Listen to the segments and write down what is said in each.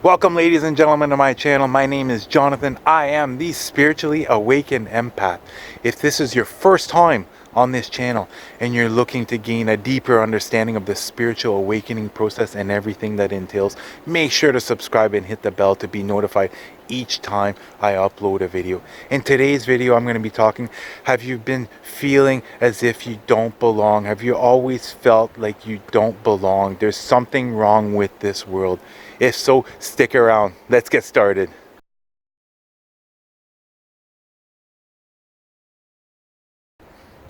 Welcome, ladies and gentlemen, to my channel. My name is Jonathan. I am the spiritually awakened empath. If this is your first time on this channel and you're looking to gain a deeper understanding of the spiritual awakening process and everything that entails, make sure to subscribe and hit the bell to be notified each time I upload a video. In today's video, I'm going to be talking, have you been feeling as if you don't belong? Have you always felt like you don't belong? There's something wrong with this world. If so, stick around. Let's get started.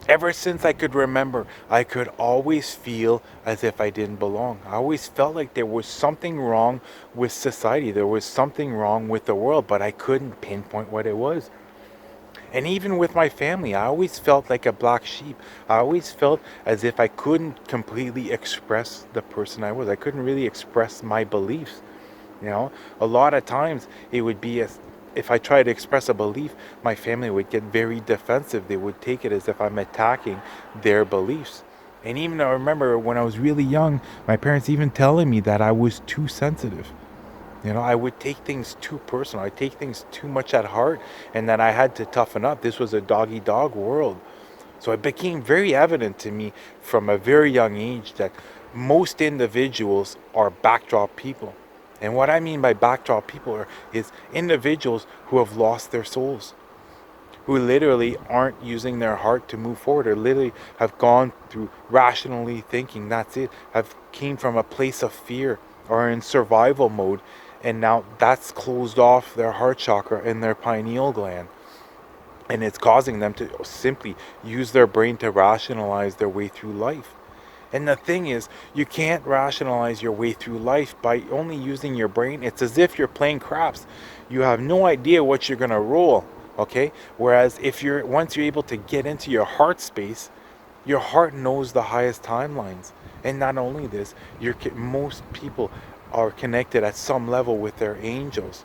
Ever since I could remember, I could always feel as if I didn't belong. I always felt like there was something wrong with society. There was something wrong with the world, but I couldn't pinpoint what it was. And even with my family, I always felt like a black sheep. I always felt as if I couldn't completely express the person I was. I couldn't really express my beliefs. A lot of times it would be if I tried to express a belief, my family would get very defensive. They would take it as if I'm attacking their beliefs. And even I remember when I was really young, my parents even telling me that I was too sensitive. I would take things too personal. I take things too much at heart, and that I had to toughen up. This was a dog-eat-dog world. So it became very evident to me from a very young age that most individuals are backdrop people. And what I mean by backdrop people is individuals who have lost their souls, who literally aren't using their heart to move forward, or literally have gone through rationally thinking, that's it, have came from a place of fear or in survival mode, and now that's closed off their heart chakra and their pineal gland. And it's causing them to simply use their brain to rationalize their way through life. And the thing is, you can't rationalize your way through life by only using your brain. It's as if you're playing craps. You have no idea what you're gonna roll, okay? Whereas once you're able to get into your heart space, your heart knows the highest timelines. And not only this, most people are connected at some level with their angels.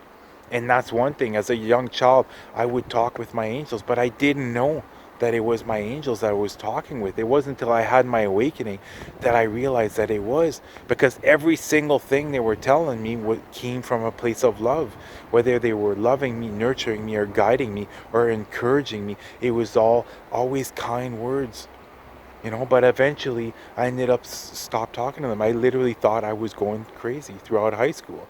And that's one thing. As a young child, I would talk with my angels, but I didn't know that it was my angels that I was talking with. It wasn't until I had my awakening that I realized that it was, because every single thing they were telling me came from a place of love. Whether they were loving me, nurturing me, or guiding me, or encouraging me, it was always kind words. But eventually I ended up stopped talking to them. I literally thought I was going crazy throughout high school.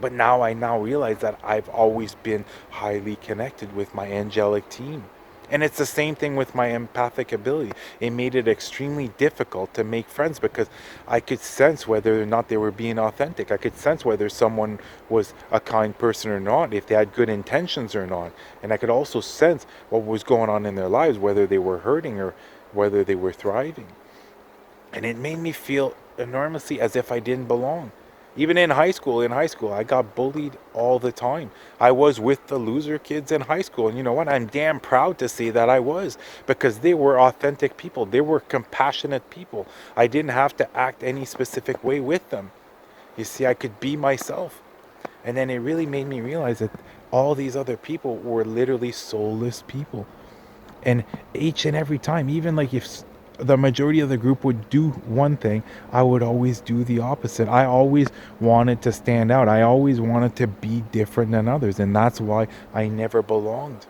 But now I realize that I've always been highly connected with my angelic team. And it's the same thing with my empathic ability. It made it extremely difficult to make friends because I could sense whether or not they were being authentic. I could sense whether someone was a kind person or not, if they had good intentions or not. And I could also sense what was going on in their lives, whether they were hurting or whether they were thriving. And it made me feel enormously as if I didn't belong. Even in high school, I got bullied all the time. I was with the loser kids in high school. And you know what? I'm damn proud to say that I was, because they were authentic people. They were compassionate people. I didn't have to act any specific way with them. You see, I could be myself. And then it really made me realize that all these other people were literally soulless people. And each and every time, even like if the majority of the group would do one thing, I would always do the opposite. I always wanted to stand out. I always wanted to be different than others. And that's why I never belonged.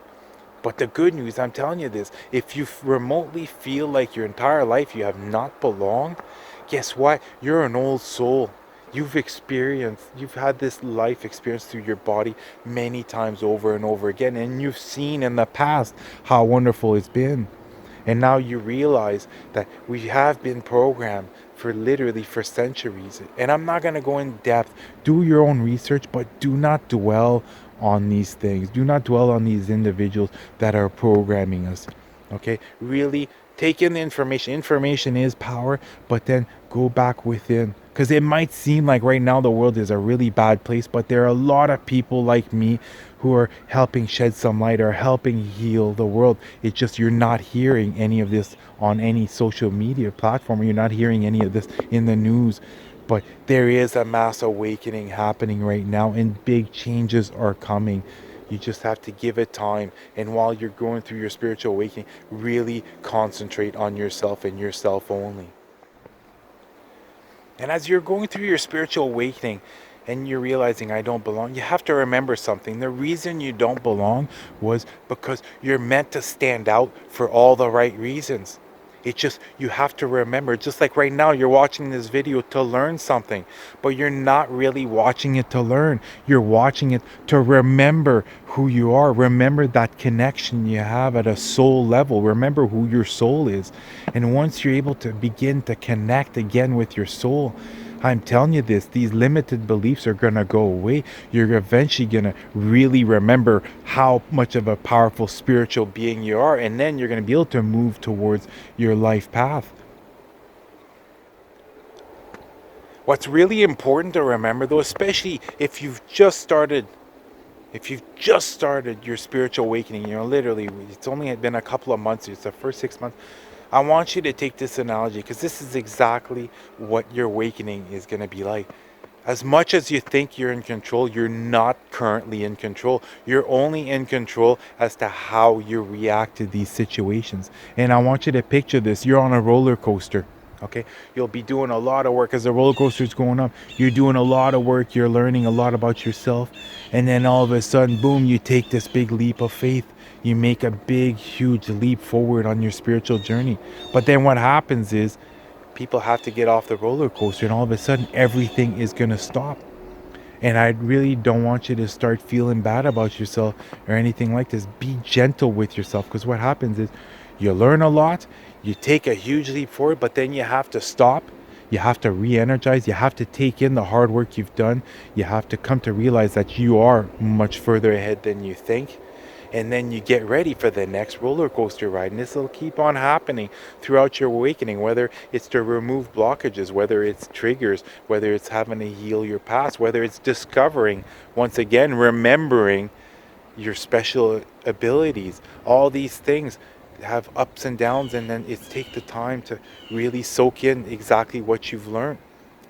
But the good news, I'm telling you this, if you remotely feel like your entire life you have not belonged, guess what? You're an old soul. You've had this life experience through your body many times over and over again, and you've seen in the past how wonderful it's been. And now you realize that we have been programmed for centuries. And I'm not going to go in depth. Do your own research, but do not dwell on these things. Do not dwell on these individuals that are programming us. Okay? Really take in the information. Information is power, but then go back within. Because it might seem like right now the world is a really bad place, but there are a lot of people like me who are helping shed some light or helping heal the world. It's just you're not hearing any of this on any social media platform, or you're not hearing any of this in the news. But there is a mass awakening happening right now, and big changes are coming. You just have to give it time. And while you're going through your spiritual awakening, really concentrate on yourself and yourself only. And as you're going through your spiritual awakening, and you're realizing I don't belong, you have to remember something. The reason you don't belong was because you're meant to stand out for all the right reasons. It's just, you have to remember, just like right now, you're watching this video to learn something, but you're not really watching it to learn. You're watching it to remember who you are. Remember that connection you have at a soul level. Remember who your soul is. And once you're able to begin to connect again with your soul, I'm telling you this, these limited beliefs are going to go away. You're eventually going to really remember how much of a powerful spiritual being you are. And then you're going to be able to move towards your life path. What's really important to remember though, especially if you've just started your spiritual awakening, literally, it's only been a couple of months, it's the first 6 months. I want you to take this analogy because this is exactly what your awakening is going to be like. As much as you think you're in control, you're not currently in control. You're only in control as to how you react to these situations. And I want you to picture this. You're on a roller coaster. Okay, you'll be doing a lot of work as the roller coaster is going up. You're doing a lot of work. You're learning a lot about yourself. And then all of a sudden, boom, you take this big leap of faith. You make a big, huge leap forward on your spiritual journey. But then what happens is people have to get off the roller coaster, and all of a sudden, everything is going to stop. And I really don't want you to start feeling bad about yourself or anything like this. Be gentle with yourself, because what happens is you learn a lot, you take a huge leap forward, but then you have to stop. You have to re-energize. You have to take in the hard work you've done. You have to come to realize that you are much further ahead than you think. And then you get ready for the next roller coaster ride. And this will keep on happening throughout your awakening, whether it's to remove blockages, whether it's triggers, whether it's having to heal your past, whether it's discovering, once again, remembering your special abilities. All these things have ups and downs, and then it's take the time to really soak in exactly what you've learned.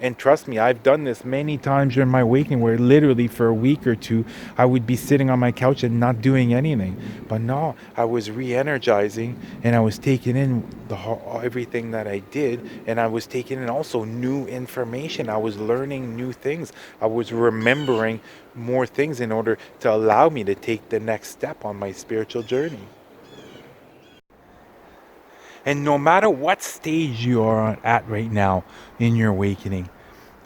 And trust me, I've done this many times during my awakening where literally for a week or two, I would be sitting on my couch and not doing anything. But no, I was re-energizing, and I was taking in everything that I did, and I was taking in also new information. I was learning new things. I was remembering more things in order to allow me to take the next step on my spiritual journey. And no matter what stage you are at right now in your awakening,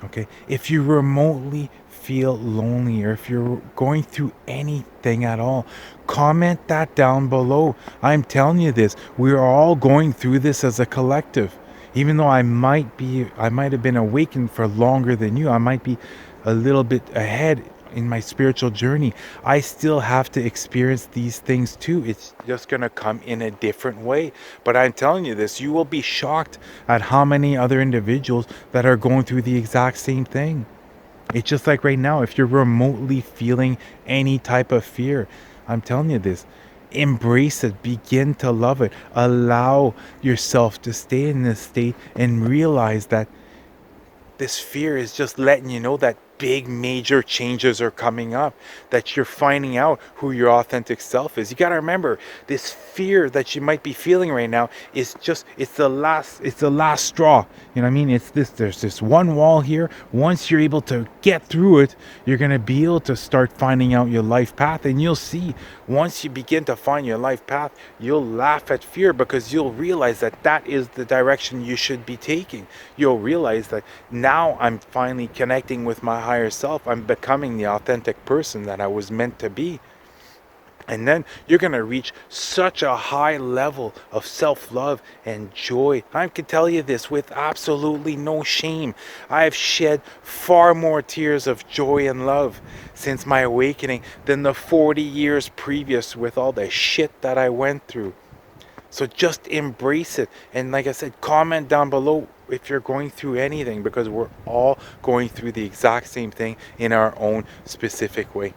okay, if you remotely feel lonely or if you're going through anything at all, comment that down below. I'm telling you this, we're all going through this as a collective. Even though I might have been awakened for longer than you, I might be a little bit ahead in my spiritual journey, I still have to experience these things too. It's just going to come in a different way. But I'm telling you this, you will be shocked at how many other individuals that are going through the exact same thing. It's just like right now, if you're remotely feeling any type of fear, I'm telling you this, embrace it, begin to love it, allow yourself to stay in this state and realize that this fear is just letting you know that big major changes are coming up, that you're finding out who your authentic self is. You got to remember, this fear that you might be feeling right now is just, it's the last straw. You know what I mean? There's this one wall here. Once you're able to get through it, you're going to be able to start finding out your life path. And you'll see, once you begin to find your life path, you'll laugh at fear because you'll realize that that is the direction you should be taking. You'll realize that now I'm finally connecting with my higher self. I'm becoming the authentic person that I was meant to be. And then you're going to reach such a high level of self-love and joy. I can tell you this with absolutely no shame. I've shed far more tears of joy and love since my awakening than the 40 years previous with all the shit that I went through. So just embrace it. And like I said, comment down below if you're going through anything, because we're all going through the exact same thing in our own specific way.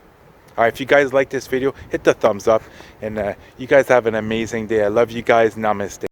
All right, if you guys like this video, hit the thumbs up, and you guys have an amazing day. I love you guys. Namaste.